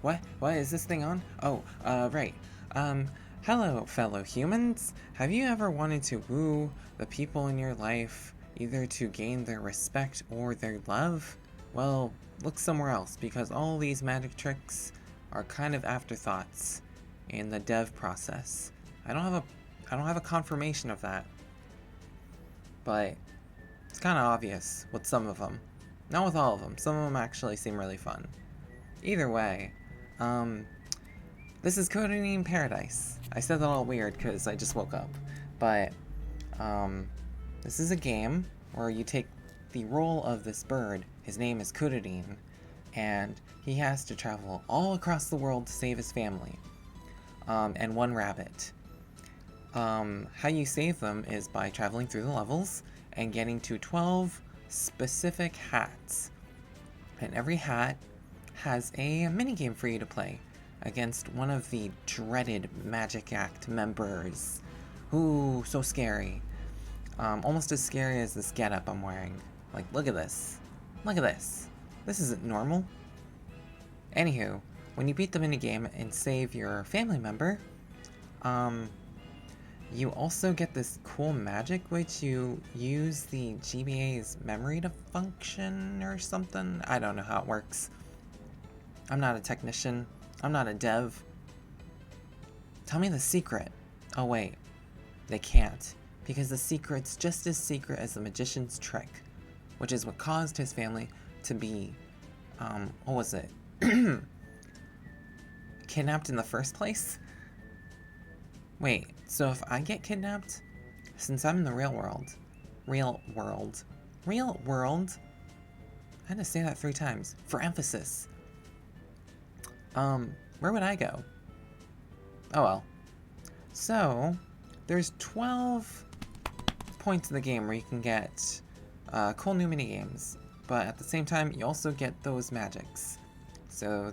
What is this thing on? Oh, right. Um, Hello, fellow humans. Have you ever wanted to woo the people in your life, either to gain their respect or their love? Well, look somewhere else, because all these magic tricks are kind of afterthoughts in the dev process. I don't have a confirmation of that, but it's kind of obvious with some of them. Not with all of them. Some of them actually seem really fun. Either way, um, this is Kururin Paradise. I said that all weird because I just woke up. But, um, this is a game where you take the role of this bird. His name is Kururin, and he has to travel all across the world to save his family. And one rabbit. How you save them is by traveling through the levels and getting to 12 specific hats. And every hat has a minigame for you to play against one of the dreaded Magic Act members. Ooh, so scary. Almost as scary as this getup I'm wearing. Like, look at this. Look at this. This isn't normal. Anywho, when you beat the minigame and save your family member, you also get this cool magic which you use the GBA's memory to function or something. I don't know how it works. I'm not a technician. I'm not a dev. Tell me the secret. Oh wait, they can't, because the secret's just as secret as the magician's trick, which is what caused his family to be, what was it? Kidnapped in the first place? Wait, so if I get kidnapped, since I'm in the real world, I had to say that 3 times, for emphasis. Where would I go? Oh well. So, there's 12 points in the game where you can get cool new minigames, but at the same time, you also get those magics. So,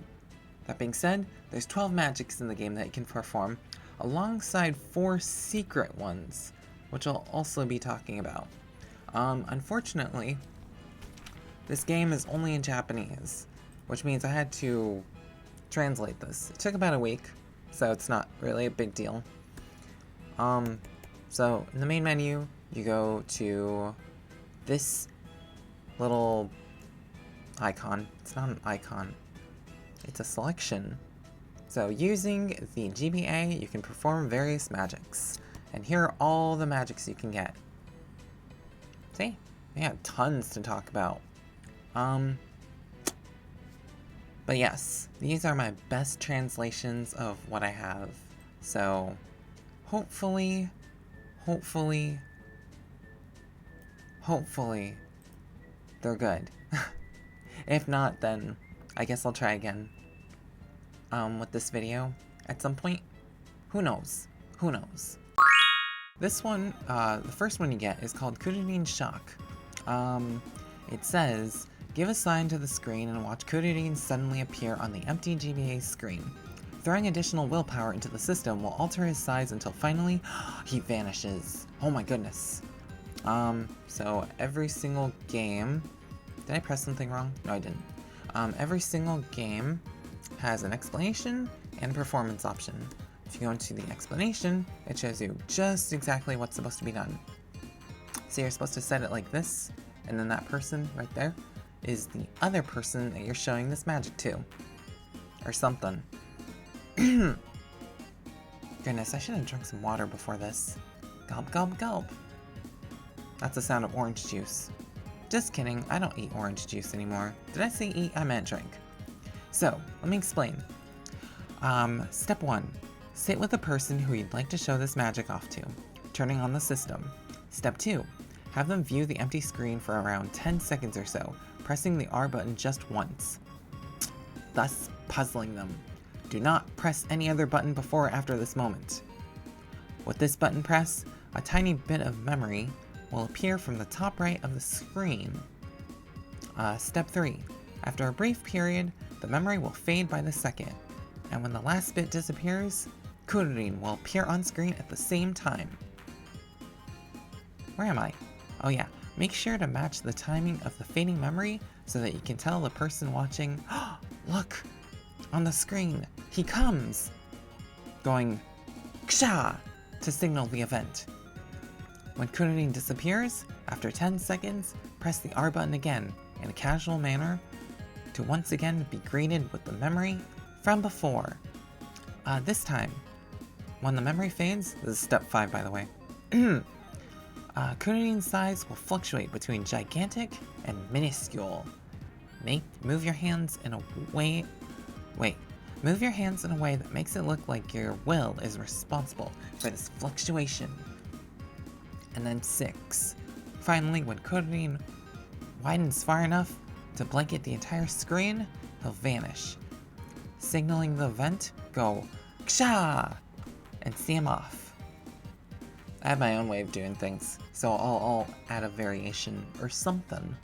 that being said, there's 12 magics in the game that you can perform, alongside 4 secret ones, which I'll also be talking about. Unfortunately, this game is only in Japanese, which means I had to translate this. It took about a week, so it's not really a big deal. So in the main menu, you go to this little icon. It's not an icon. It's a selection. So using the GBA, you can perform various magics. And here are all the magics you can get. See? We have tons to talk about. But yes, these are my best translations of what I have. So hopefully, they're good. If not, then I guess I'll try again. With this video at some point. Who knows? Who knows? This one, the first one you get is called Kururin Shock. It says, give a sign to the screen and watch Kururin suddenly appear on the empty GBA screen. Throwing additional willpower into the system will alter his size until finally, he vanishes. Oh my goodness. So every single game... Did I press something wrong? No, I didn't. Every single game has an explanation and a performance option. If you go into the explanation, it shows you just exactly what's supposed to be done. So you're supposed to set it like this, and then that person right there is the other person that you're showing this magic to. Or something. Goodness, I should have drunk some water before this. Gulp, gulp, gulp. That's the sound of orange juice. Just kidding, I don't eat orange juice anymore. Did I say eat? I meant drink. So, let me explain. Step 1. Sit with the person who you'd like to show this magic off to, turning on the system. Step 2. Have them view the empty screen for around 10 seconds or so, pressing the R button just once, thus puzzling them. Do not press any other button before or after this moment. With this button press, a tiny bit of memory will appear from the top right of the screen. Step 3. After a brief period, the memory will fade by the second, and when the last bit disappears, Kururin will appear on screen at the same time. Where am I? Oh yeah, make sure to match the timing of the fading memory so that you can tell the person watching, look, On the screen, he comes! Going ksha to signal the event. When Kururin disappears, after 10 seconds, press the R button again in a casual manner to once again be greeted with the memory from before. This time, when the memory fades, this is step 5 by the way, Kururin's size will fluctuate between gigantic and minuscule. Move your hands in a way that makes it look like your will is responsible for this fluctuation. And then 6. Finally, when Kururin widens far enough to blanket the entire screen, he'll vanish. Signaling the event, go ksha and see him off. I have my own way of doing things, so I'll add a variation or something.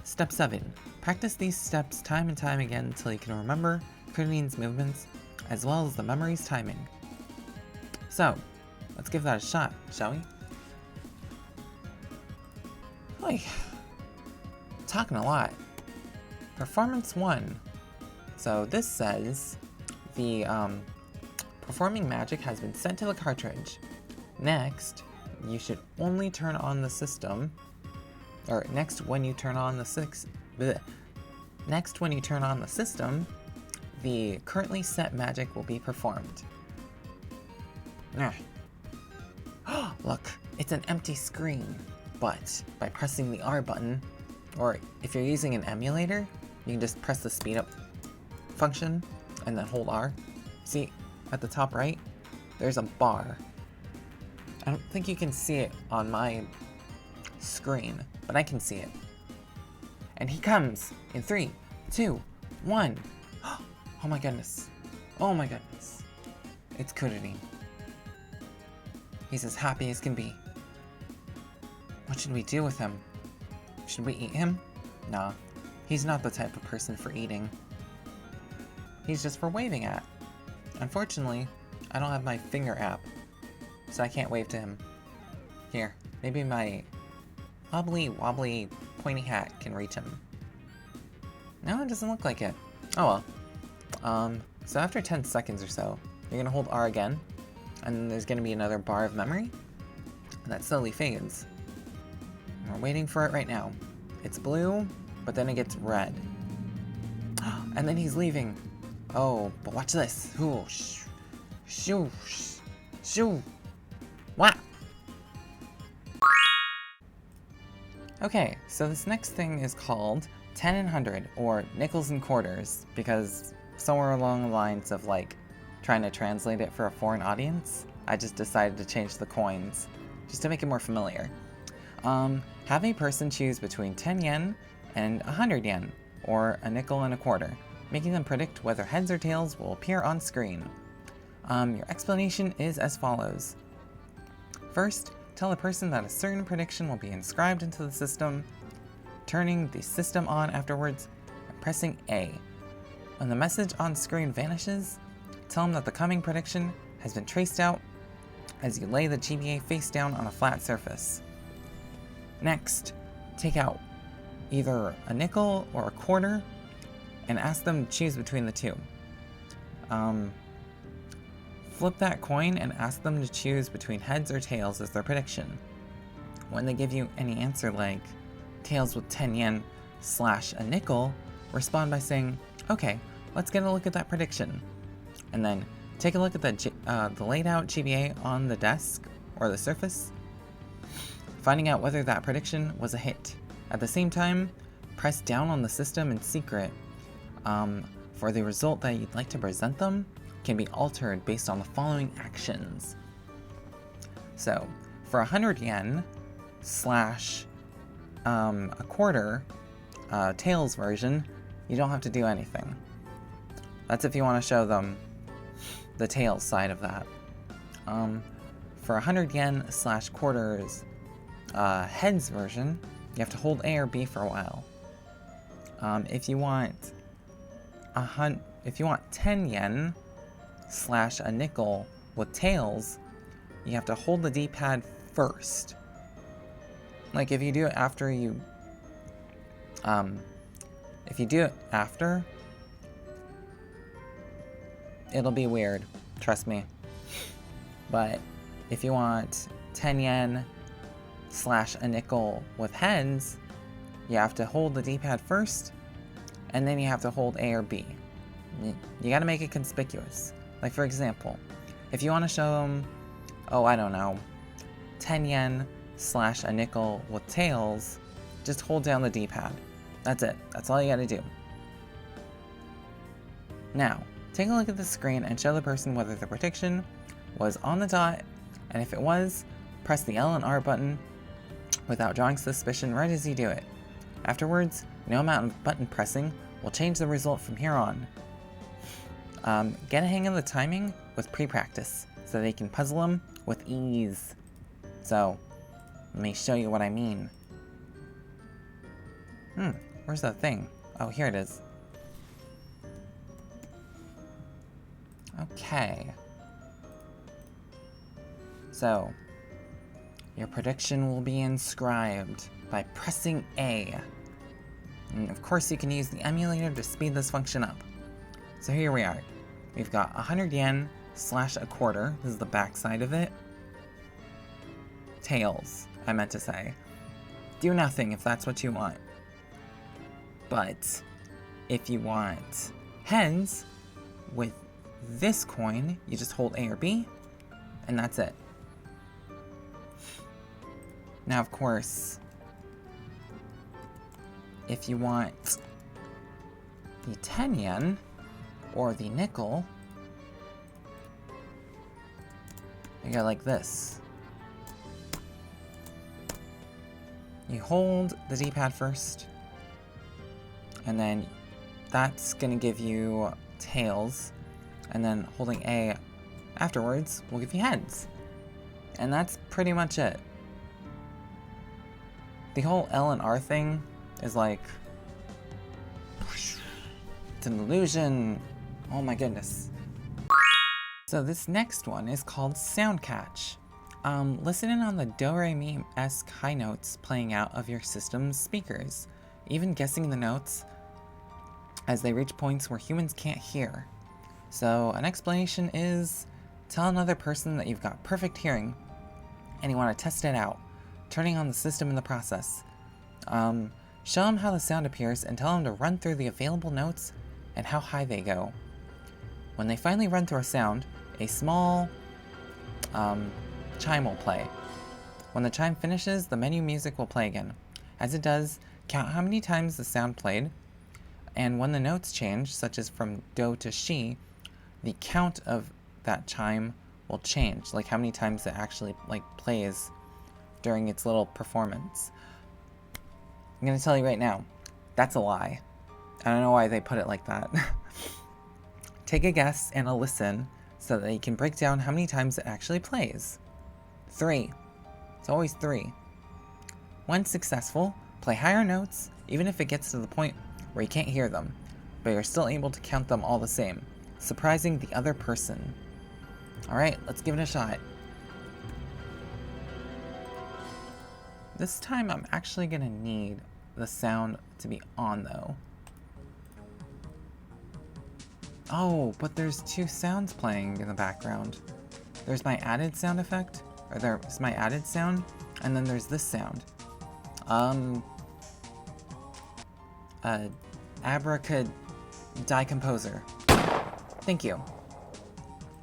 Step 7. Practice these steps time and time again until you can remember Kururin's movements as well as the memory's timing. So, let's give that a shot, shall we? Oy. Talking a lot. Performance 1. So this says the performing magic has been sent to the cartridge. Next, you should only turn on the system, or next when you turn on the system, the currently set magic will be performed. Look, it's an empty screen, but by pressing the R button, or if you're using an emulator, you can just press the speed up function and then hold R. See, at the top right, there's a bar. I don't think you can see it on my screen, but I can see it. And he comes in 3, 2, 1. Oh my goodness. Oh my goodness. It's Kururin. He's as happy as can be. What should we do with him? Should we eat him? Nah, he's not the type of person for eating. He's just for waving at. Unfortunately, I don't have my finger app, so I can't wave to him. Here, maybe my wobbly pointy hat can reach him. No, it doesn't look like it. Oh well. So after 10 seconds or so, you're gonna hold R again, and then there's gonna be another bar of memory, and that slowly fades. And we're waiting for it right now. It's blue, but then it gets red. And then he's leaving. Oh, but watch this. Whoosh. Shoo. Shoo. Wah. Okay, so this next thing is called 10 and 100, or nickels and quarters, because somewhere along the lines of like trying to translate it for a foreign audience, I just decided to change the coins, just to make it more familiar. Have a person choose between 10 yen and 100 yen, or a nickel and a quarter, making them predict whether heads or tails will appear on screen. Your explanation is as follows. First, tell the person that a certain prediction will be inscribed into the system, turning the system on afterwards, and pressing A. When the message on screen vanishes, tell them that the coming prediction has been traced out as you lay the GBA face down on a flat surface. Next, take out either a nickel or a quarter and ask them to choose between the two. Flip that coin and ask them to choose between heads or tails as their prediction. When they give you any answer like tails with 10 yen / a nickel, respond by saying, okay, let's get a look at that prediction. And then take a look at the laid out GBA on the desk or the surface, finding out whether that prediction was a hit. At the same time, press down on the system in secret for the result that you'd like to present them can be altered based on the following actions. So, for 100 yen / a quarter tails version, you don't have to do anything. That's if you want to show them the tails side of that. For 100 yen / quarters heads version, you have to hold A or B for a while. If you want 10 yen / a nickel with tails, you have to hold the D-pad first. Like if you do it after It'll be weird, trust me. But if you want 10 yen slash a nickel with heads, you have to hold the D-pad first, and then you have to hold A or B. You gotta make it conspicuous. Like, for example, if you want to show them, oh, I don't know, 10 yen slash a nickel with tails, just hold down the D-pad. That's it. That's all you gotta do. Now, take a look at the screen and show the person whether the prediction was on the dot, and if it was, press the L and R button without drawing suspicion right as you do it. Afterwards, no amount of button pressing will change the result from here on. Get a hang of the timing with pre-practice so that you can puzzle them with ease. So, let me show you what I mean. Where's that thing? Oh, here it is. Okay. So, your prediction will be inscribed by pressing A. And of course you can use the emulator to speed this function up. So here we are. We've got 100 yen slash a quarter. This is the back side of it. Tails, I meant to say. Do nothing if that's what you want. But if you want heads with this coin, you just hold A or B, and that's it. Now, of course, if you want the 10 yen or the nickel, you go like this. You hold the D-pad first, and then that's gonna give you tails, and then holding A afterwards will give you heads. And that's pretty much it. The whole L and R thing is like, it's an illusion. Oh my goodness. So this next one is called Sound Catch. Listen in on the do-re-mi-esque high notes playing out of your system's speakers, even guessing the notes as they reach points where humans can't hear. So an explanation is, tell another person that you've got perfect hearing and you want to test it out, turning on the system in the process. Show them how the sound appears and tell them to run through the available notes and how high they go. When they finally run through a sound, a small chime will play. When the chime finishes, the menu music will play again. As it does, count how many times the sound played, and when the notes change, such as from do to shi, the count of that chime will change, like how many times it actually plays during its little performance. I'm gonna tell you right now, that's a lie. I don't know why they put it like that. Take a guess and a listen so that you can break down how many times it actually plays. 3. It's always 3. When successful, play higher notes, even if it gets to the point where you can't hear them, but you're still able to count them all the same, surprising the other person. Alright, let's give it a shot. This time I'm actually gonna need the sound to be on though. Oh, but there's 2 sounds playing in the background. There's my added sound effect, or there's my added sound, and then there's this sound. Abracadicomposer. Thank you.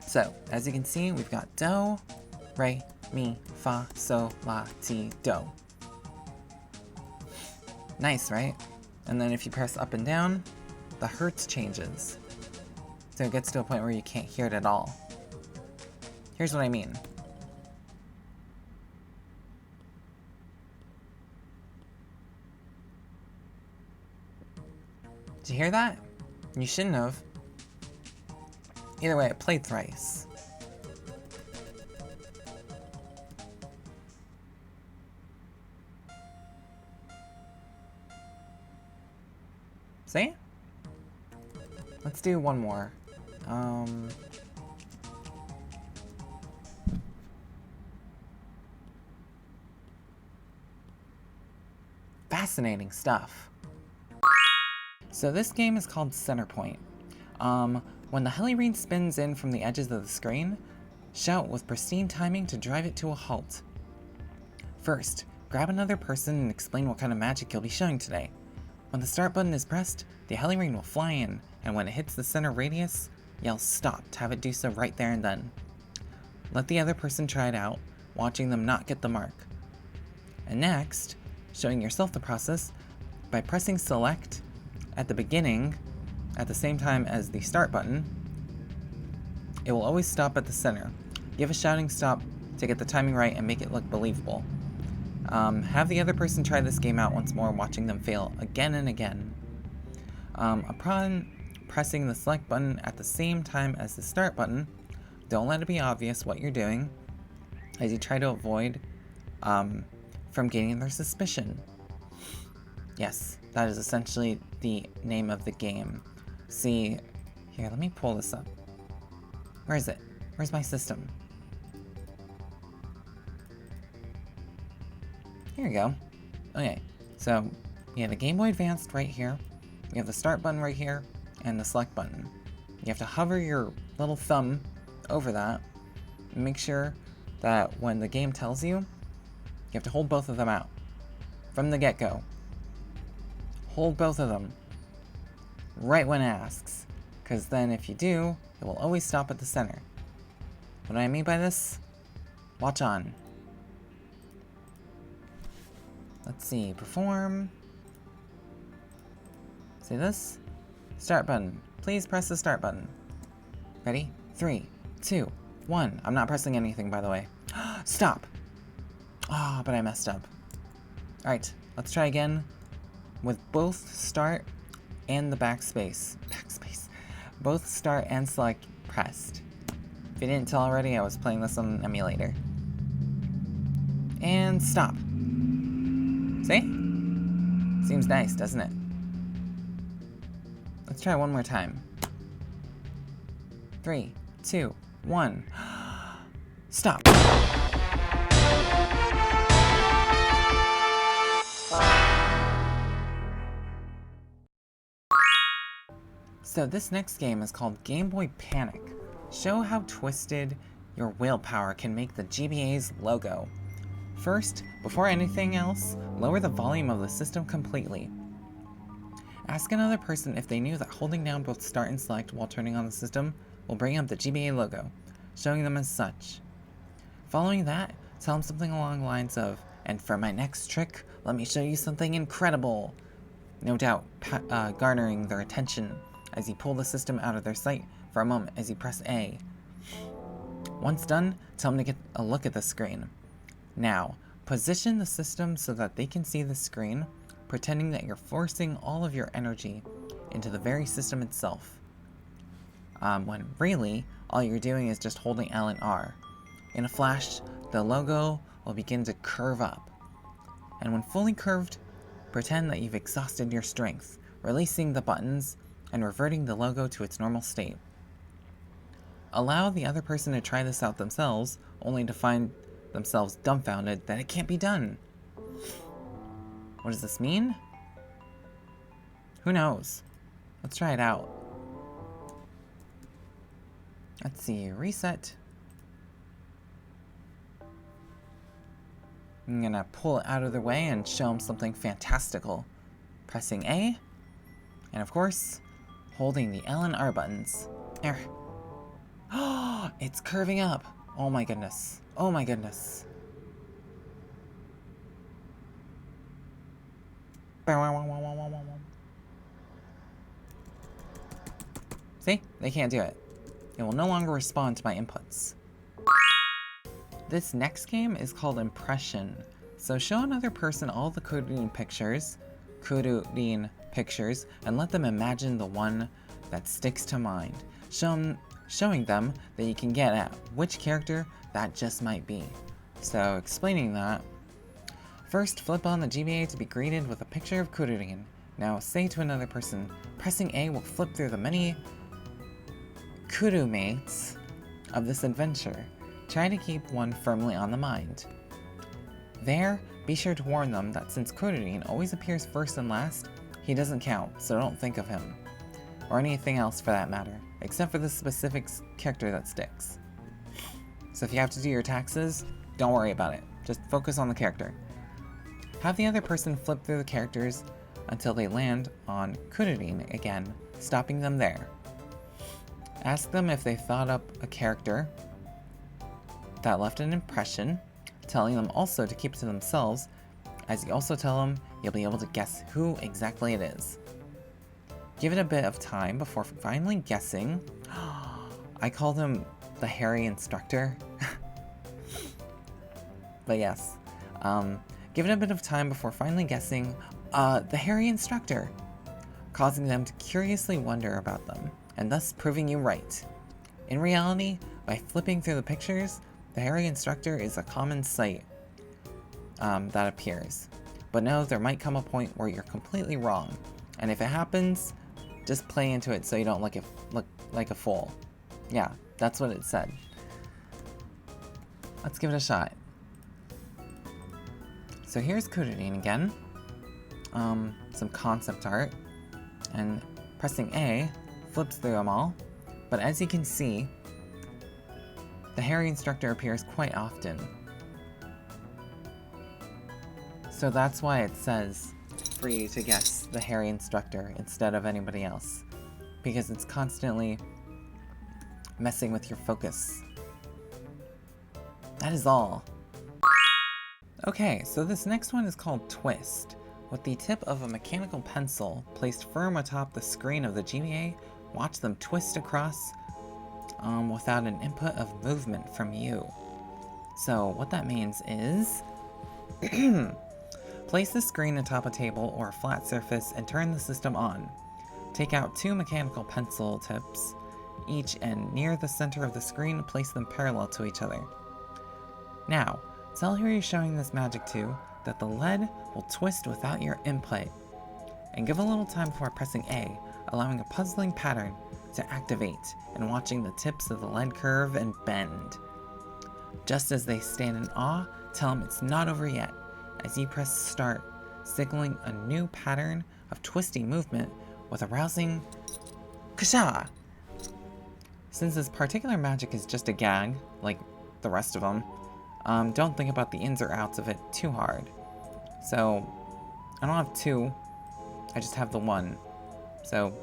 So, as you can see, we've got do, re, mi, fa, sol, la, ti, do. Nice, right? And then if you press up and down, the hertz changes. So it gets to a point where you can't hear it at all. Here's what I mean. Did you hear that? You shouldn't have. Either way, it played thrice. See? Let's do one more. Fascinating stuff. So this game is called Centerpoint. When the Hellyrine spins in from the edges of the screen, shout with pristine timing to drive it to a halt. First, grab another person and explain what kind of magic you'll be showing today. When the start button is pressed, the Hellyrine will fly in, and when it hits the center radius, yell stop to have it do so right there and then. Let the other person try it out, watching them not get the mark. And next, showing yourself the process by pressing select at the beginning at the same time as the start button. It will always stop at the center. Give a shouting stop to get the timing right and make it look believable. Have the other person try this game out once more, watching them fail again and again. Upon pressing the select button at the same time as the start button, don't let it be obvious what you're doing, as you try to avoid from gaining their suspicion. Yes, that is essentially the name of the game. See, here, let me pull this up. Where is it? Where's my system? Here we go. Okay, so you have the Game Boy Advanced right here, you have the start button right here, and the select button. You have to hover your little thumb over that and make sure that when the game tells you, you have to hold both of them out from the get-go. Hold both of them right when it asks, because then if you do, it will always stop at the center. What do I mean by this? Watch on. Let's see, perform. See this? Start button. Please press the start button. Ready? 3, 2, 1. I'm not pressing anything, by the way. Stop! Ah, but I messed up. Alright, let's try again with both start and the backspace. Both start and select pressed. If you didn't tell already, I was playing this on an emulator. And stop. See? Seems nice, doesn't it? Let's try one more time. 3, 2, 1. Stop. So this next game is called Gameboy Panic. Show how twisted your willpower can make the GBA's logo. First, before anything else, lower the volume of the system completely. Ask another person if they knew that holding down both start and select while turning on the system will bring up the GBA logo, showing them as such. Following that, tell them something along the lines of, "And for my next trick, let me show you something incredible." No doubt, garnering their attention as you pull the system out of their sight for a moment as you press A. Once done, tell them to get a look at the screen. Now, position the system so that they can see the screen, pretending that you're forcing all of your energy into the very system itself. When really, all you're doing is just holding L and R. In a flash, the logo will begin to curve up. And when fully curved, pretend that you've exhausted your strength, releasing the buttons and reverting the logo to its normal state. Allow the other person to try this out themselves, only to find themselves dumbfounded that it can't be done. What does this mean? Who knows? Let's try it out. Let's see, reset. I'm gonna pull it out of the way and show them something fantastical. Pressing A, and of course, holding the L and R buttons. There. Oh, it's curving up. Oh my goodness. Oh my goodness. See? They can't do it. It will no longer respond to my inputs. This next game is called Impression. So show another person all the Kururin pictures, and let them imagine the one that sticks to mind. Showing them that you can get at which character that just might be. So explaining that, first flip on the GBA to be greeted with a picture of Kururin. Now say to another person, pressing A will flip through the many Kuru mates of this adventure. Try to keep one firmly on the mind. There, be sure to warn them that since Kururin always appears first and last, he doesn't count, so don't think of him. or anything else for that matter, except for the specific character that sticks. So if you have to do your taxes, don't worry about it. Just focus on the character. Have the other person flip through the characters until they land on Kururin again, stopping them there. Ask them if they thought up a character that left an impression, telling them also to keep it to themselves. As you also tell them, you'll be able to guess who exactly it is. Give it a bit of time before finally guessing. I call them the hairy instructor. But yes. Give it a bit of time before finally guessing the hairy instructor, causing them to curiously wonder about them, and thus proving you right. In reality, by flipping through the pictures, the hairy instructor is a common sight that appears. But no, there might come a point where you're completely wrong, and if it happens, just play into it so you don't look like a fool. Yeah, that's what it said. Let's give it a shot. So here's Kururin again. Some concept art, and pressing A flips through them all, but as you can see, the hairy instructor appears quite often. So that's why it says for you to guess the hairy instructor instead of anybody else, because it's constantly messing with your focus. That is all. Okay, so this next one is called Twist. With the tip of a mechanical pencil placed firm atop the screen of the GBA, watch them twist across without an input of movement from you. So what that means is place the screen atop a table or a flat surface and turn the system on. Take out 2 mechanical pencil tips each, and near the center of the screen place them parallel to each other. Now, tell who you're showing this magic to that the lead will twist without your input, and give a little time before pressing A, allowing a puzzling pattern to activate and watching the tips of the lead curve and bend. Just as they stand in awe, tell them it's not over yet, as you press start, signaling a new pattern of twisting movement with a rousing kasha. Since this particular magic is just a gag, like the rest of them, don't think about the ins or outs of it too hard. So, I don't have 2, I just have the 1. So,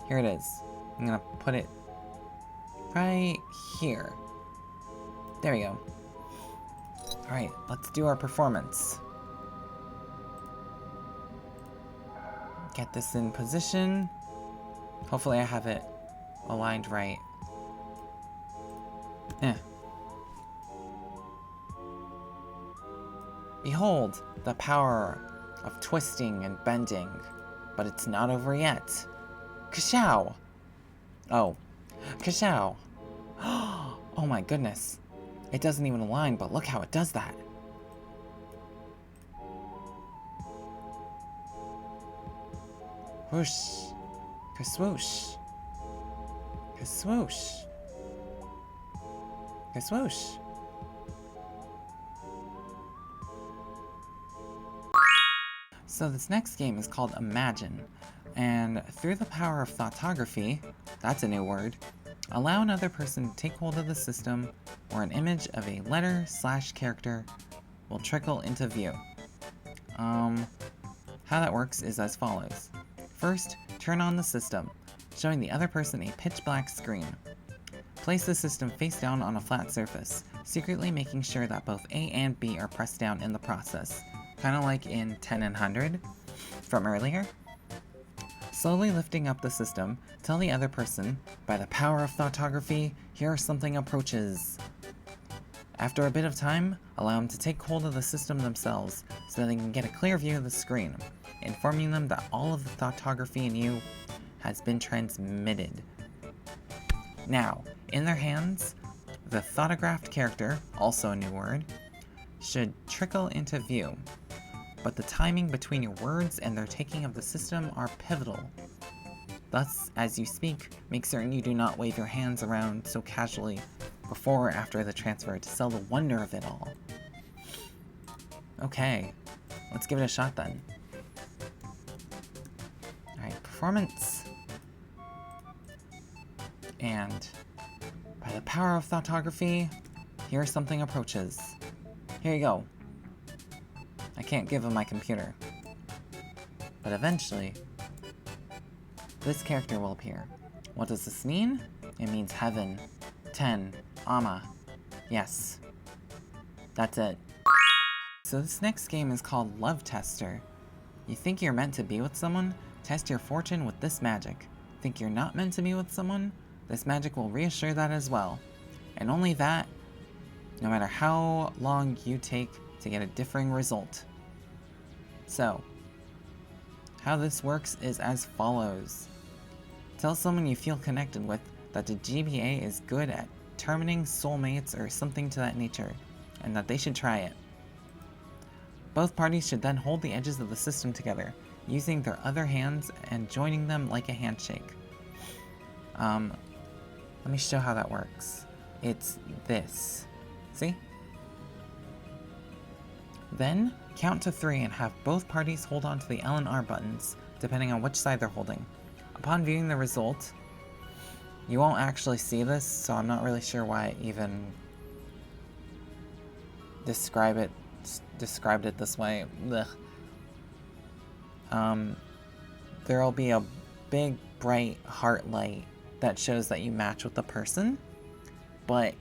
here it is. I'm gonna put it right here. There we go. Alright, let's do our performance. Get this in position. Hopefully I have it aligned right. Behold, the power of twisting and bending, but it's not over yet. Kashow! Oh, kashow! Oh my goodness. It doesn't even align, but look how it does that. Whoosh. Kaswoosh. Kaswoosh. Kaswoosh. So this next game is called Imagine, and through the power of thoughtography, that's a new word, allow another person to take hold of the system where an image of a letter/character will trickle into view. How that works is as follows. First, turn on the system, showing the other person a pitch black screen. Place the system face down on a flat surface, secretly making sure that both A and B are pressed down in the process, kind of like in 10 and 100 from earlier. Slowly lifting up the system, tell the other person, by the power of thoughtography, here something approaches. After a bit of time, allow them to take hold of the system themselves so they can get a clear view of the screen, informing them that all of the thoughtography in you has been transmitted. Now, in their hands, the thoughtographed character, also a new word, should trickle into view, but the timing between your words and their taking of the system are pivotal. Thus, as you speak, make certain you do not wave your hands around so casually before or after the transfer to sell the wonder of it all. Okay, let's give it a shot then. Alright, performance. And by the power of thoughtography, here something approaches. Here you go. I can't give him my computer. But eventually, this character will appear. What does this mean? It means heaven. 10. Ama. Yes. That's it. So this next game is called Love Tester. You think you're meant to be with someone? Test your fortune with this magic. Think you're not meant to be with someone? This magic will reassure that as well. And only that, no matter how long you take to get a differing result. So, how this works is as follows. Tell someone you feel connected with that the GBA is good at determining soulmates or something to that nature, and that they should try it. Both parties should then hold the edges of the system together, using their other hands and joining them like a handshake. Let me show how that works. It's this. See? Then, count to 3 and have both parties hold on to the L and R buttons, depending on which side they're holding. Upon viewing the result, you won't actually see this, so I'm not really sure why I even described it this way. Ugh. There'll be a big, bright heart light that shows that you match with the person, but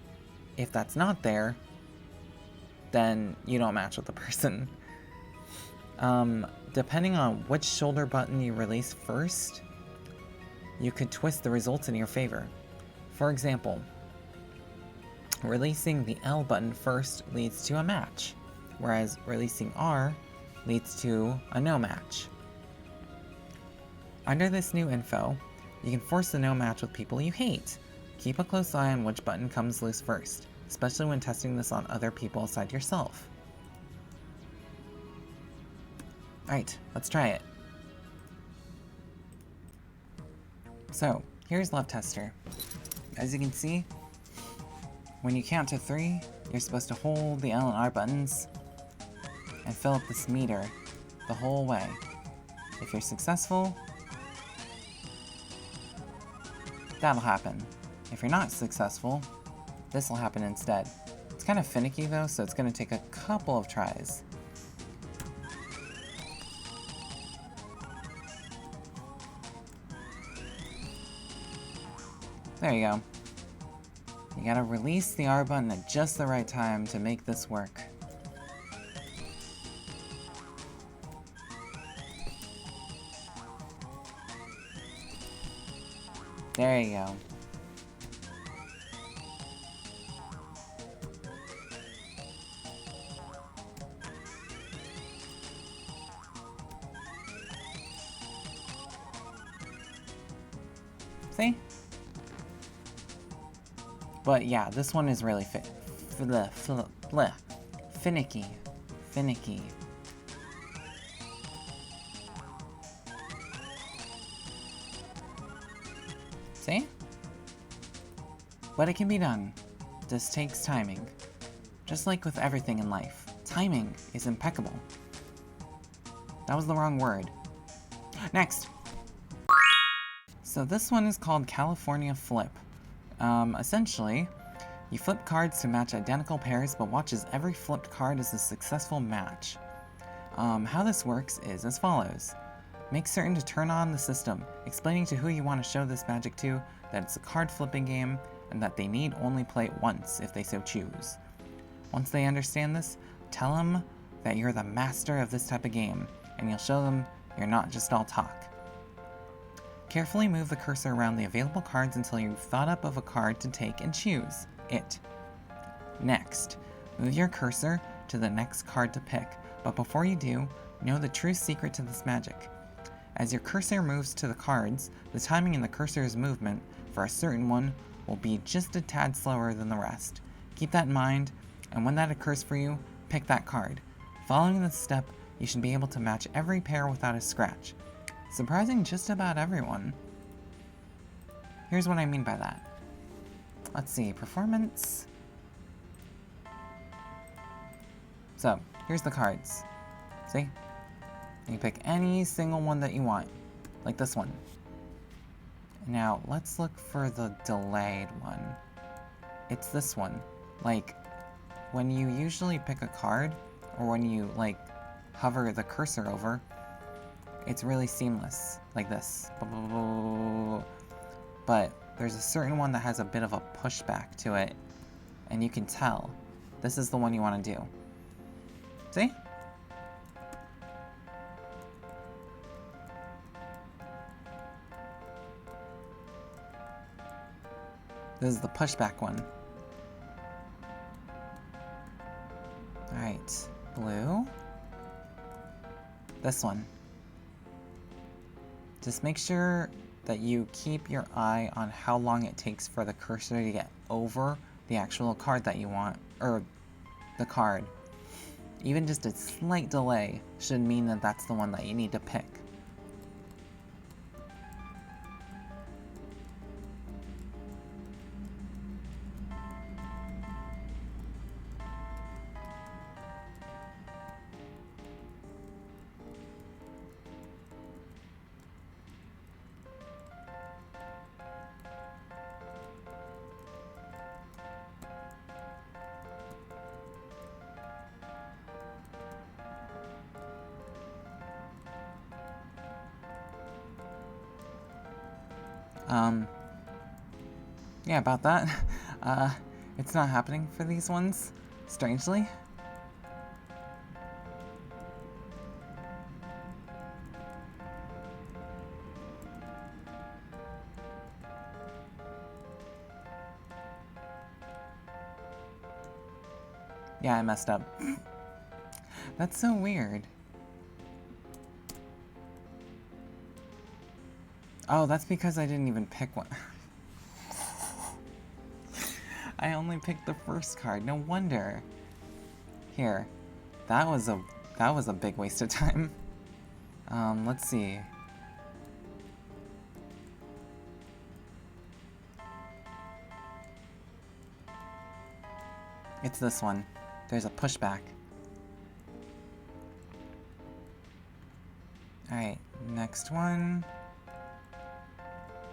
if that's not there, then you don't match with the person. Depending on which shoulder button you release first, you could twist the results in your favor. For example, releasing the L button first leads to a match, whereas releasing R leads to a no match. Under this new info, you can force the no match with people you hate. Keep a close eye on which button comes loose first, especially when testing this on other people aside yourself. Alright, let's try it. So, here's Love Tester. As you can see, when you count to 3, you're supposed to hold the L and R buttons and fill up this meter the whole way. If you're successful, that'll happen. If you're not successful, this will happen instead. It's kind of finicky though, so it's going to take a couple of tries. There you go. You gotta release the R button at just the right time to make this work. There you go. See? But yeah, this one is really finicky. Finicky. See? But it can be done. This takes timing. Just like with everything in life, timing is impeccable. That was the wrong word. Next! So this one is called California Flip. Essentially, you flip cards to match identical pairs, but watch as every flipped card is a successful match. How this works is as follows. Make certain to turn on the system, explaining to who you want to show this magic to that it's a card flipping game, and that they need only play it once if they so choose. Once they understand this, tell them that you're the master of this type of game, and you'll show them you're not just all talk. Carefully move the cursor around the available cards until you've thought up of a card to take and choose it. Next, move your cursor to the next card to pick, but before you do, know the true secret to this magic. As your cursor moves to the cards, the timing in the cursor's movement for a certain one will be just a tad slower than the rest. Keep that in mind, and when that occurs for you, pick that card. Following this step, you should be able to match every pair without a scratch. Surprising just about everyone. Here's what I mean by that. Let's see, performance. So, here's the cards. See? You pick any single one that you want, like this one. Now, let's look for the delayed one. It's this one. Like, when you usually pick a card, or when you, like, hover the cursor over, it's really seamless, like this. But there's a certain one that has a bit of a pushback to it, and you can tell. This is the one you want to do. See? This is the pushback one. Alright, blue. This one. Just make sure that you keep your eye on how long it takes for the cursor to get over the actual card that you want, or the card. Even just a slight delay should mean that that's the one that you need to pick. Yeah, about that. It's not happening for these ones, strangely. Yeah, I messed up. That's so weird. Oh, that's because I didn't even pick one. I only picked the first card, no wonder. Here, that was a big waste of time. Let's see. It's this one. There's a pushback. Alright, next one.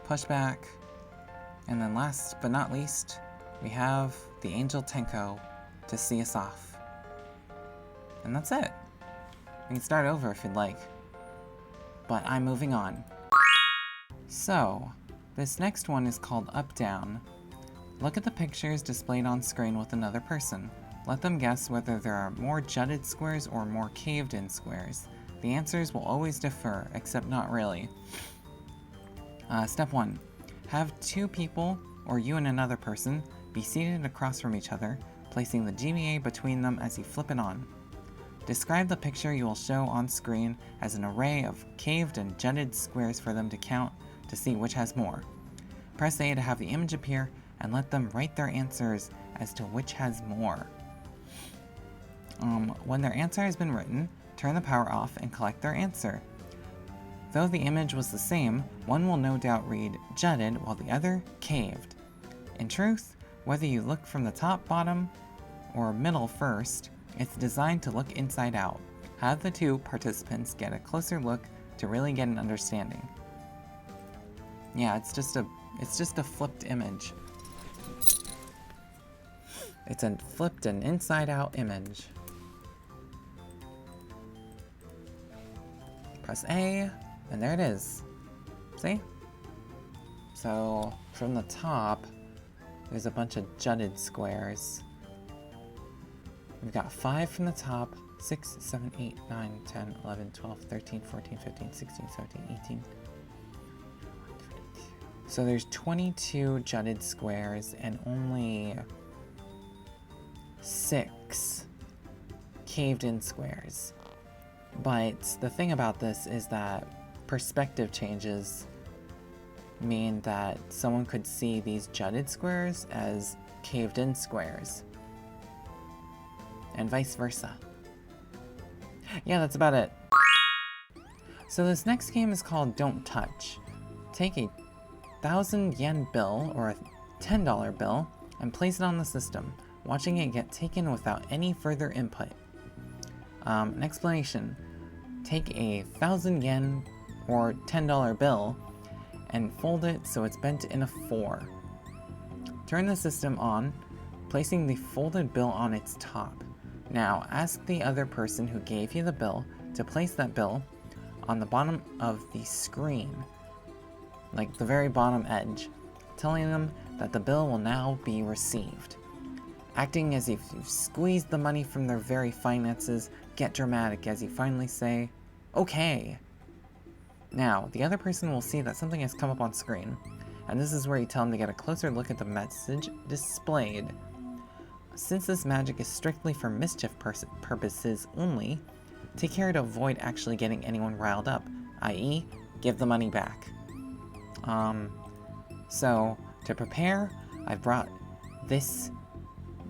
Pushback. And then last but not least, we have the Angel Tenko to see us off. And that's it. We can start over if you'd like. But I'm moving on. So, this next one is called Up Down. Look at the pictures displayed on screen with another person. Let them guess whether there are more jutted squares or more caved-in squares. The answers will always differ, except not really. Step 1. Have two people, or you and another person, be seated across from each other, placing the GBA between them as you flip it on. Describe the picture you will show on screen as an array of caved and jutted squares for them to count to see which has more. Press A to have the image appear, and let them write their answers as to which has more. When their answer has been written, turn the power off and collect their answer. Though the image was the same, one will no doubt read jutted while the other caved. In truth, whether you look from the top, bottom, or middle first, it's designed to look inside out. Have the two participants get a closer look to really get an understanding. Yeah, it's just a flipped image. It's a flipped and inside-out image. Press A, and there it is. See? So, from the top, there's a bunch of jutted squares. We've got 5 from the top, 6, 7, 8, 9, 10, 11, 12, 13, 14, 15, 16, 17, 18. So there's 22 jutted squares and only 6 caved-in squares. But the thing about this is that perspective changes mean that someone could see these jutted squares as caved-in squares. And vice versa. Yeah, that's about it. So this next game is called Don't Touch. Take a 1,000 yen bill or a $10 bill and place it on the system, watching it get taken without any further input. An explanation. Take a 1,000 yen or $10 bill and fold it so it's bent in a 4. Turn the system on, placing the folded bill on its top. Now, ask the other person who gave you the bill to place that bill on the bottom of the screen, like the very bottom edge, telling them that the bill will now be received. Acting as if you've squeezed the money from their very finances, get dramatic as you finally say, "Okay." Now, the other person will see that something has come up on screen, and this is where you tell them to get a closer look at the message displayed. Since this magic is strictly for mischief purposes only, take care to avoid actually getting anyone riled up, i.e., give the money back. So, to prepare, I've brought this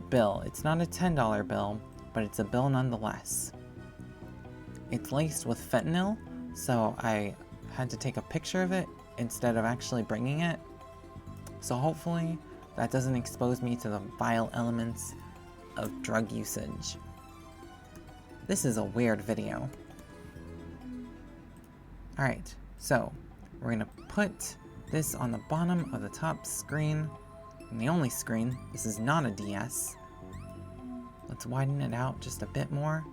bill. It's not a $10 bill, but it's a bill nonetheless. It's laced with fentanyl, so I had to take a picture of it instead of actually bringing it. So hopefully that doesn't expose me to the vile elements of drug usage. This is a weird video. Alright, so we're gonna put this on the bottom of the top screen, and the only screen. This is not a DS. Let's widen it out just a bit more.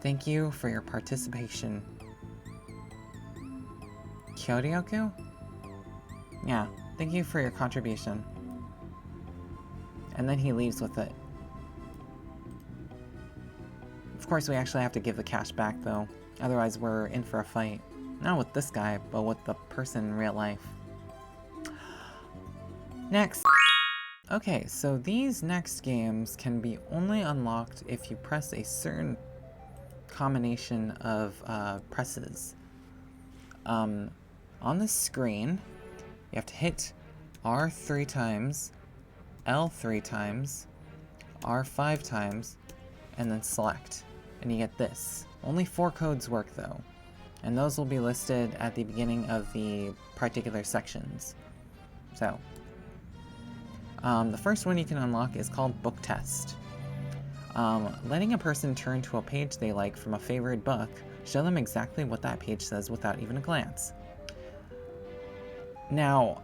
Thank you for your participation. Kyoryoku? Yeah, thank you for your contribution. And then he leaves with it. Of course, we actually have to give the cash back, though. Otherwise, we're in for a fight. Not with this guy, but with the person in real life. Next. Okay, so these next games can be only unlocked if you press a certain combination of presses. On the screen, you have to hit R 3 times, L 3 times, R 5 times, and then select. And you get this. Only 4 codes work though, and those will be listed at the beginning of the particular sections. So, the first one you can unlock is called Book Test. Letting a person turn to a page they like from a favorite book, show them exactly what that page says without even a glance. Now,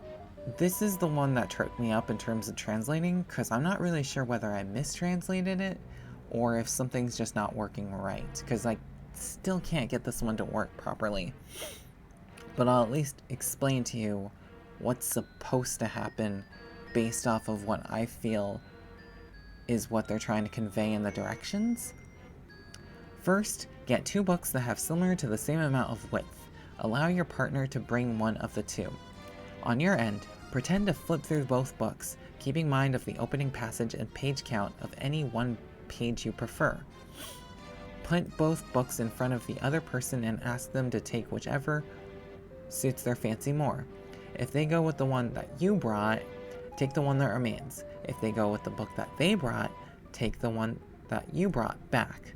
this is the one that tripped me up in terms of translating, because I'm not really sure whether I mistranslated it, or if something's just not working right, because I still can't get this one to work properly. But I'll at least explain to you what's supposed to happen based off of what I feel is what they're trying to convey in the directions. First, get 2 books that have similar to the same amount of width. Allow your partner to bring one of the 2. On your end, pretend to flip through both books, keeping mind of the opening passage and page count of any one page you prefer. Put both books in front of the other person and ask them to take whichever suits their fancy more. If they go with the one that you brought, take the one that remains. If they go with the book that they brought, take the one that you brought back.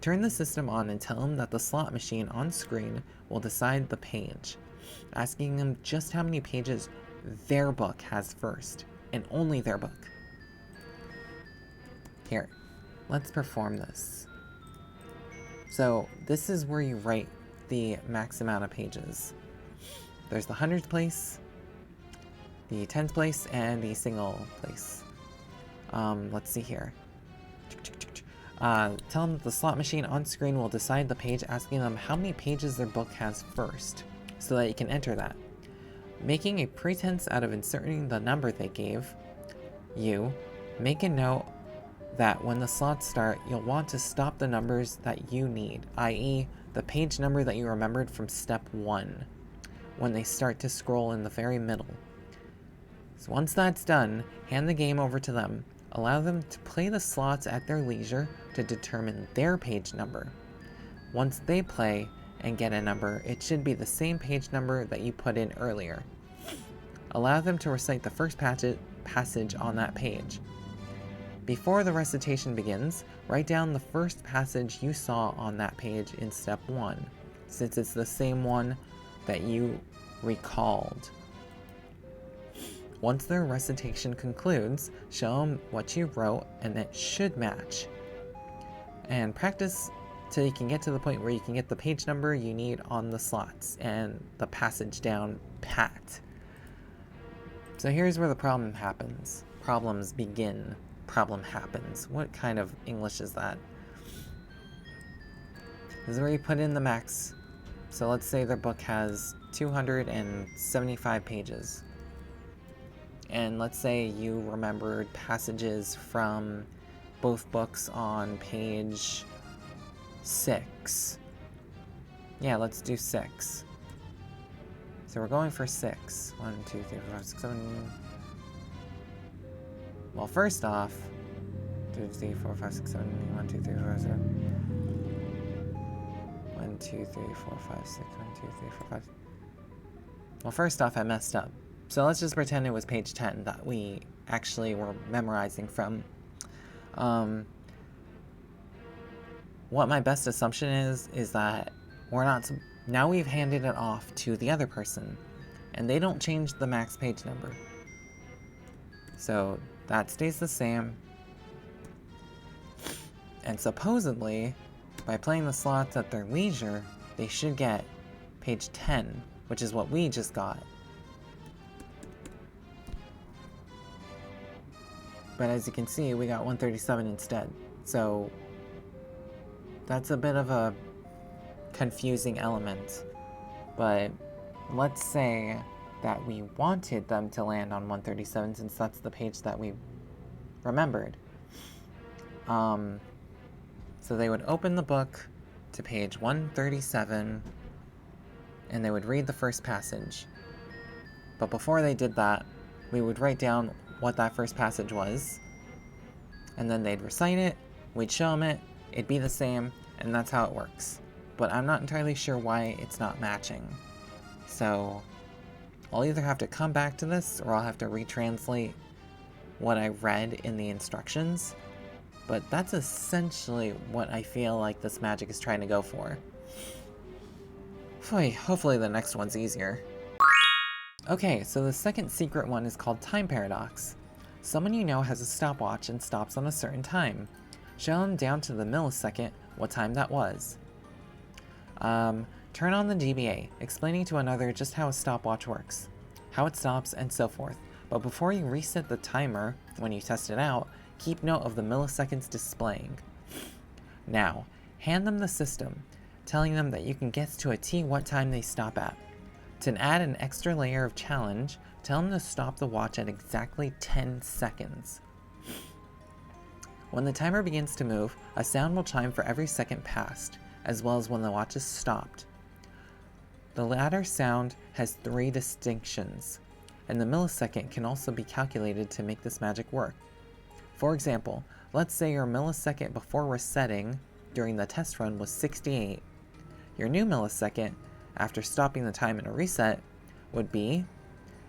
Turn the system on and tell them that the slot machine on screen will decide the page, asking them just how many pages their book has first, and only their book. Here, let's perform this. So, this is where you write the max amount of pages. There's the 100th place, the 10th place, and the single place. Let's see here. Tell them that the slot machine on screen will decide the page, asking them how many pages their book has first, so that you can enter that. Making a pretense out of inserting the number they gave you, make a note that when the slots start, you'll want to stop the numbers that you need, i.e. the page number that you remembered from step 1, when they start to scroll in the very middle. So once that's done, hand the game over to them. Allow them to play the slots at their leisure to determine their page number. Once they play and get a number, it should be the same page number that you put in earlier. Allow them to recite the first passage on that page. Before the recitation begins, write down the first passage you saw on that page in step 1, since it's the same one that you recalled. Once their recitation concludes, show them what you wrote and it should match. And practice till you can get to the point where you can get the page number you need on the slots and the passage down pat. So here's where the problem happens. Problems begin. Problem happens. What kind of English is that? This is where you put in the max. So let's say their book has 275 pages. And let's say you remembered passages from both books on page 6. Yeah, let's do 6. So we're going for 6. 1, 2, 3, 4, 5, 6, 7. Well, first off, 2, 3, 4, 5, 6, 7, 1, 2, 3, 4, 5, 0. 1, 2, 3, 4, 5, 6, 1, 2, 3, 4, 5. Well, first off, I messed up. So let's just pretend it was page 10 that we actually were memorizing from. What my best assumption is that we're not... Now we've handed it off to the other person, and they don't change the max page number. So that stays the same. And supposedly, by playing the slots at their leisure, they should get page 10, which is what we just got. But as you can see, we got 137 instead. So that's a bit of a confusing element. But let's say that we wanted them to land on 137 since that's the page that we remembered. So they would open the book to page 137 and they would read the first passage. But before they did that, we would write down what that first passage was, and then they'd recite it, we'd show them it, it'd be the same, and that's how it works. But I'm not entirely sure why it's not matching. So I'll either have to come back to this, or I'll have to retranslate what I read in the instructions, but that's essentially what I feel like this magic is trying to go for. Hopefully the next one's easier. Okay, so the second secret one is called Time Paradox. Someone you know has a stopwatch and stops on a certain time. Show them down to the millisecond what time that was. Turn on the GBA, explaining to another just how a stopwatch works, how it stops, and so forth. But before you reset the timer, when you test it out, keep note of the milliseconds displaying. Now, hand them the system, telling them that you can guess to a T what time they stop at. To add an extra layer of challenge, tell them to stop the watch at exactly 10 seconds. When the timer begins to move, a sound will chime for every second passed, as well as when the watch is stopped. The latter sound has 3 distinctions, and the millisecond can also be calculated to make this magic work. For example, let's say your millisecond before resetting during the test run was 68. Your new millisecond, after stopping the time in a reset, would be,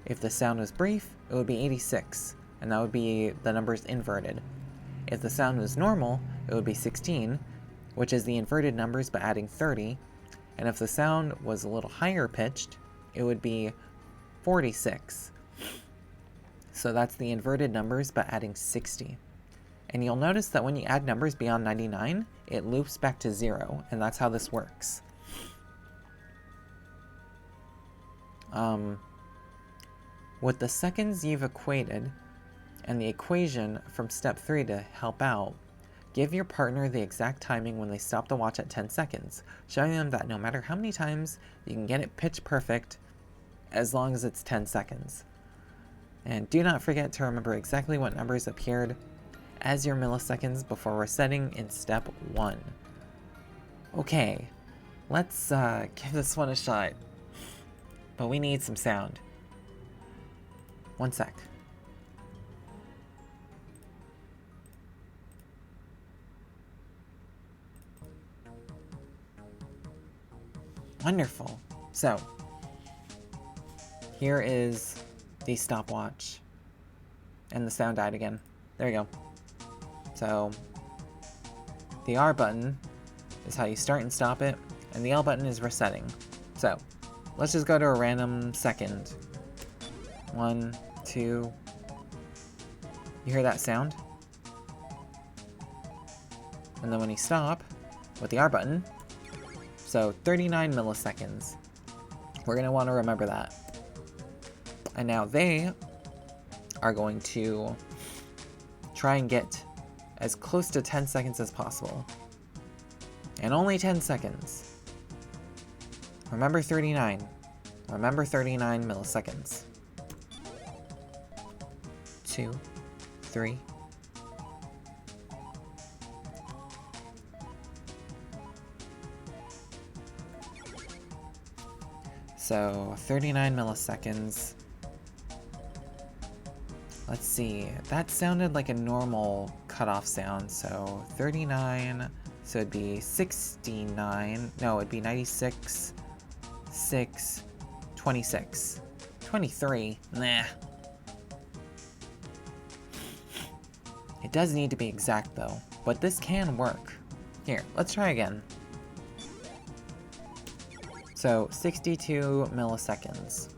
if the sound was brief, it would be 86, and that would be the numbers inverted. If the sound was normal, it would be 16, which is the inverted numbers but adding 30, and if the sound was a little higher pitched, it would be 46. So that's the inverted numbers but adding 60. And you'll notice that when you add numbers beyond 99, it loops back to 0, and that's how this works. With the seconds you've equated, and the equation from step 3 to help out, give your partner the exact timing when they stop the watch at 10 seconds, showing them that no matter how many times, you can get it pitch perfect as long as it's 10 seconds. And do not forget to remember exactly what numbers appeared as your milliseconds before resetting in step 1. Okay, let's give this one a shot. But we need some sound. One sec. Wonderful. So, here is the stopwatch. And the sound died again. There we go. So, the R button is how you start and stop it, and the L button is resetting. So, let's just go to a random second. 1, 2. You hear that sound? And then when you stop, with the R button. So 39 milliseconds. We're going to want to remember that. And now they are going to try and get as close to 10 seconds as possible. And only 10 seconds. Remember 39. Remember 39 milliseconds. 2, 3. So 39 milliseconds. Let's see, that sounded like a normal cutoff sound, so 39, so it'd be 69, no, it'd be 96, 6, 26, 23, nah. It does need to be exact though, but this can work. Here, let's try again. So 62 milliseconds.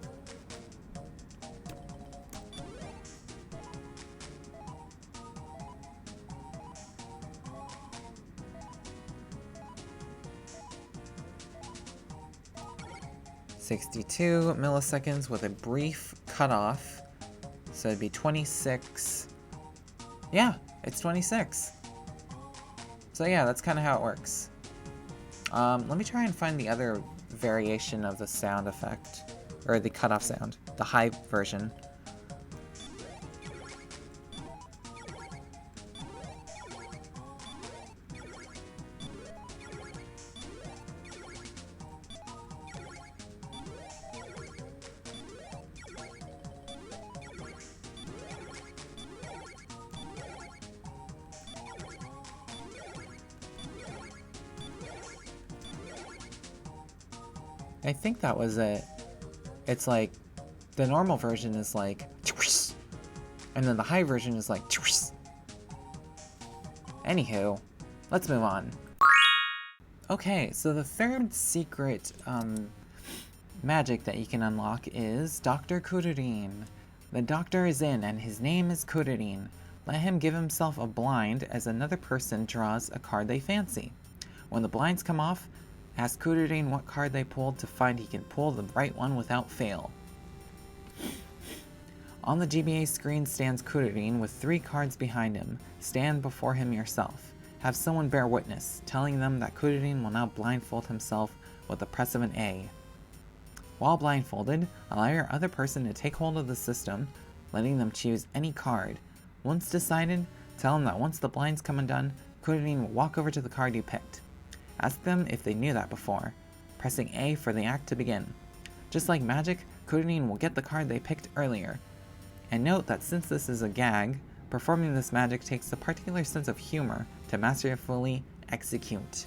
.62 milliseconds with a brief cutoff, so it'd be 26. Yeah, it's 26. So yeah, that's kind of how it works. Let me try and find the other variation of the sound effect, or the cutoff sound, the high version. I think that was it. It's like, the normal version is like, and then the high version is like, anywho, let's move on. Okay, so the third secret magic that you can unlock is Dr. Kururin. The doctor is in, and his name is Kururin. Let him give himself a blind as another person draws a card they fancy. When the blinds come off, ask Kururin what card they pulled to find he can pull the right one without fail. On the GBA screen stands Kururin with 3 cards behind him. Stand before him yourself. Have someone bear witness, telling them that Kururin will now blindfold himself with the press of an A. While blindfolded, allow your other person to take hold of the system, letting them choose any card. Once decided, tell them that once the blinds come undone, Kururin will walk over to the card you picked. Ask them if they knew that before, pressing A for the act to begin. Just like magic, Kururin will get the card they picked earlier. And note that since this is a gag, performing this magic takes a particular sense of humor to masterfully execute.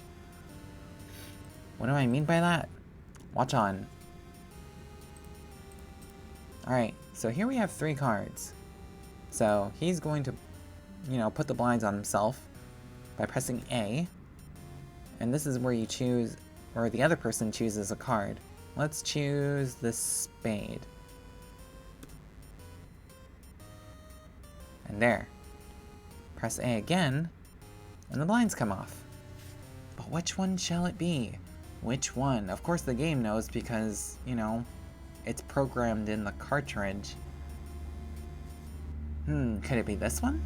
What do I mean by that? Watch on. Alright, so here we have 3 cards. So he's going to, put the blinds on himself by pressing A. And this is where you choose, or the other person chooses a card. Let's choose the spade. And there. Press A again, and the blinds come off. But which one shall it be? Which one? Of course the game knows because, it's programmed in the cartridge. Could it be this one?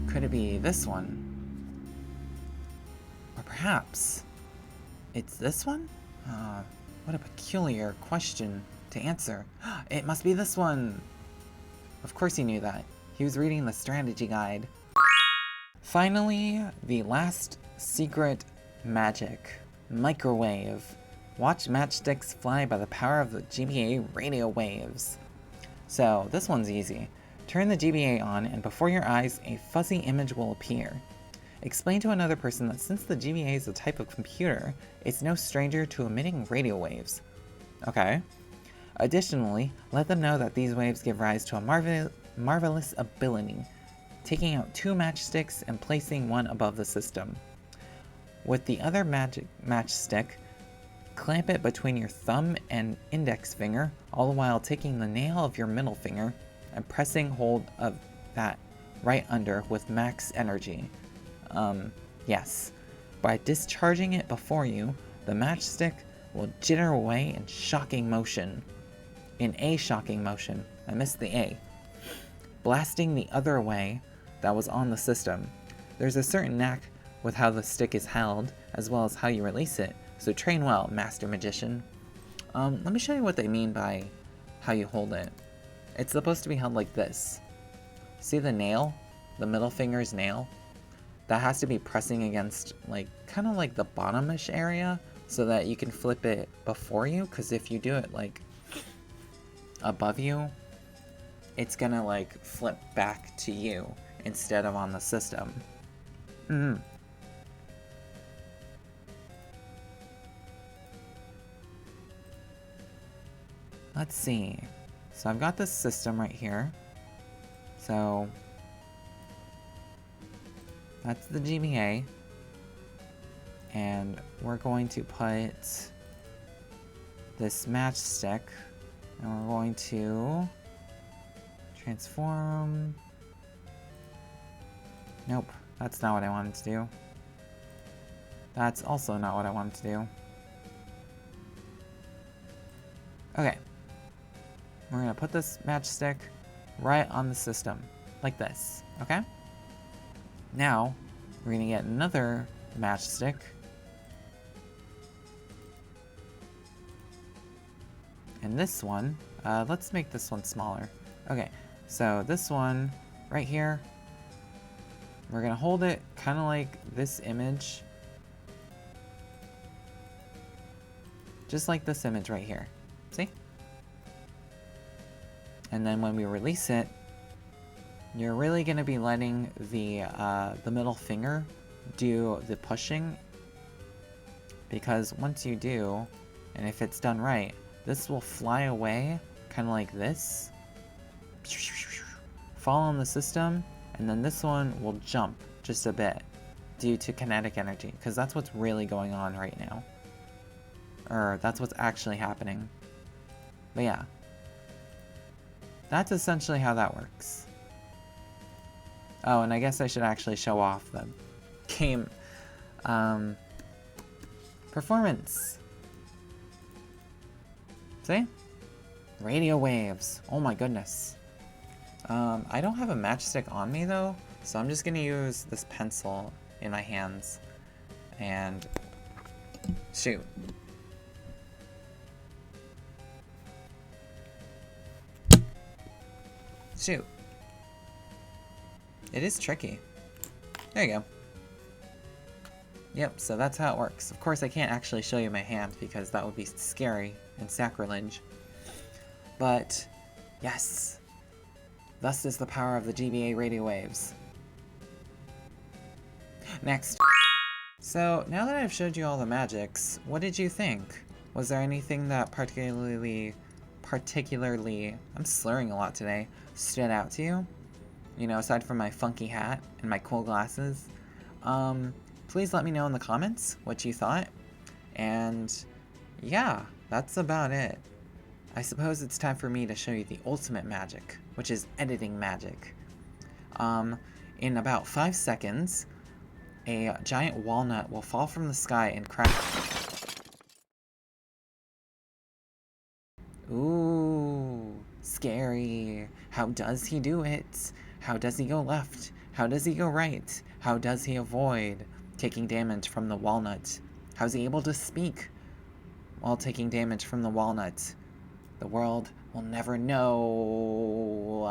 Could it be this one? Or perhaps it's this one? What a peculiar question to answer. It must be this one! Of course he knew that. He was reading the strategy guide. Finally, the last secret magic. Microwave. Watch matchsticks fly by the power of the GBA radio waves. So, this one's easy. Turn the GBA on, and before your eyes, a fuzzy image will appear. Explain to another person that since the GBA is a type of computer, it's no stranger to emitting radio waves. Okay. Additionally, let them know that these waves give rise to a marvelous ability, taking out 2 matchsticks and placing one above the system. With the other matchstick, clamp it between your thumb and index finger, all the while taking the nail of your middle finger and pressing hold of that right under with max energy. Yes. By discharging it before you, the matchstick will jitter away in shocking motion. In a shocking motion. I missed the A. Blasting the other way that was on the system. There's a certain knack with how the stick is held, as well as how you release it, so train well, Master Magician. Let me show you what they mean by how you hold it. It's supposed to be held like this. See the nail? The middle finger's nail? That has to be pressing against, like, kind of like the bottomish area, so that you can flip it before you, because if you do it, like, above you, it's gonna, like, flip back to you, instead of on the system. Let's see. So I've got this system right here. So that's the GBA. And we're going to put this matchstick, and we're going to transform. Nope, that's not what I wanted to do. That's also not what I wanted to do. Okay. We're gonna put this matchstick right on the system, like this, okay? Now, we're gonna get another matchstick. And this one, let's make this one smaller. Okay, so this one right here, we're gonna hold it kind of like this image. Just like this image right here, see? And then when we release it, you're really gonna be letting the middle finger do the pushing, because once you do, and if it's done right, this will fly away, kind of like this, fall on the system, and then this one will jump just a bit due to kinetic energy, because that's what's really going on right now. Or that's what's actually happening. But yeah. That's essentially how that works. Oh, and I guess I should actually show off the game performance. See? Radio waves. Oh my goodness. I don't have a matchstick on me though, so I'm just gonna use this pencil in my hands and shoot. Shoot. It is tricky. There you go. Yep, so that's how it works. Of course, I can't actually show you my hand because that would be scary and sacrilege. But, yes. Thus is the power of the GBA radio waves. Next. So, now that I've showed you all the magics, what did you think? Was there anything that particularly, I'm slurring a lot today, stood out to you? You know, aside from my funky hat and my cool glasses. Please let me know in the comments what you thought. And yeah, that's about it. I suppose it's time for me to show you the ultimate magic, which is editing magic. In about 5 seconds, a giant walnut will fall from the sky and crack. Ooh, scary. How does he do it? How does he go left? How does he go right? How does he avoid taking damage from the walnut? How's he able to speak while taking damage from the walnut? The world will never know.